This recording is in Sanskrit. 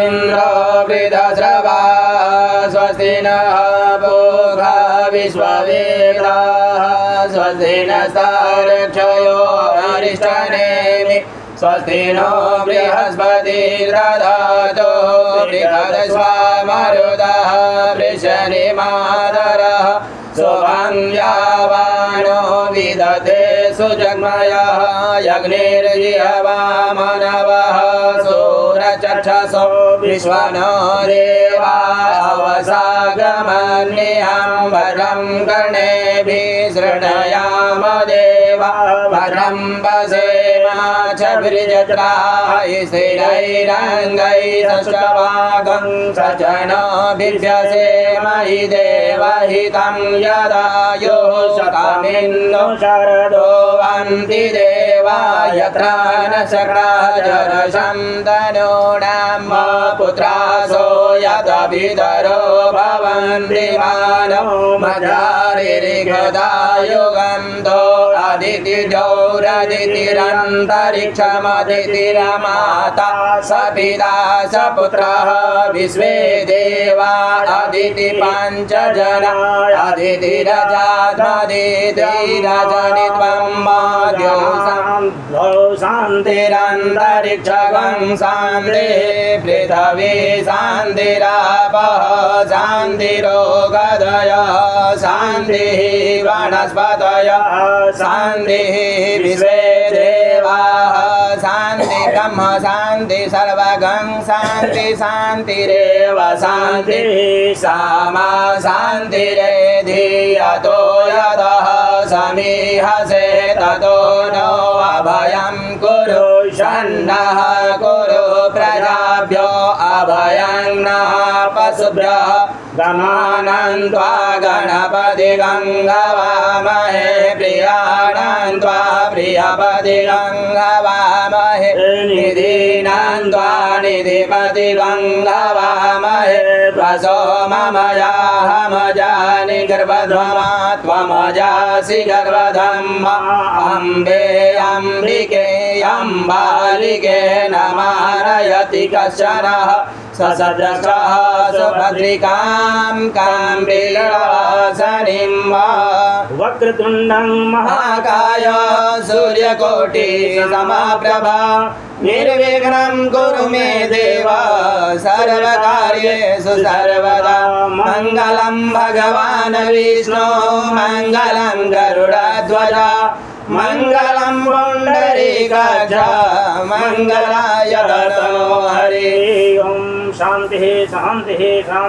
इन्द्रो वृद्धश्रवा स्वस्ति नः पूषा विश्ववेदाः स्वस्ति नस्तार्क्ष्यो अरिष्टनेमिः स्वस्ति नो बृहस्पतिर्दधातु बृहदस्वामरुदः वृषणिमादरः सोमन्यावानो विदधे सुजग्मयः यज्ञैर्जिह्वामनवः सूरचक्षसो विश्वनो देवा अवसागमन्यं वरं कर्णेभिः शृणुयाम देवा वरं वसेमाचभिर्जत्राः स्थिरैरङ्गैः सष्टवागं सचनो बिभ्यसेमहि देवहितं यदायुः सकामिन्नो शरदो वन्ति देवा यत्र न शक्राजरशं तनूनां पुत्रासो यदभिधरो भवन्ति मानो मजारिरिगदायुगन्तो अदितिजौरदितिरन्तरिक्षमदितिरमाता स पिता स पुत्रः विश्वे देवा अदिति पञ्चजना अदितिरजात्मदितिरजनित्वं माद्यो शान्तिरन्तरिक्षगं शान्तिः पृथिवी शान्तिरापः शान्तिरोगदयः शान्तिः वनस्पतयः शान्तिः विश्वे देवाः शान्ति ब्रह्म शान्ति सर्वगं शान्ति शान्तिरेव शान्तिः सामा शान्तिरेधि यतो यतः समीहसे ततो नो अभयं कुरु षण्णः कुरु प्रजाभ्यो अभयं नः पशुभ्यः गमानन्त्वा गणपति गङ्गवामहे प्रियाणन्त्वा प्रियपति गङ्गवामहे निधीनान्त्वा निधिपति गङ्गवामहे वसो ममयाहमजानि गर्भध्वमा त्वमजासि गर्भधम् अम्बे अम्बिके अम्बालिके नमारयति कश्चनः ससदृशः सुभद्रिकां काम्बीलवासनिं वा वक्रतुण्डं महाकाय सूर्यकोटिसमप्रभा निर्विघ्नं कुरु मे देव सर्वकार्येषु सर्वदा मङ्गलं भगवान् विष्णु मङ्गलं गरुडध्वज मङ्गलं पुण्डरीकाक्ष मङ्गलाय तनो हरि ओम शान्तिः शान्तिः शान्तिः।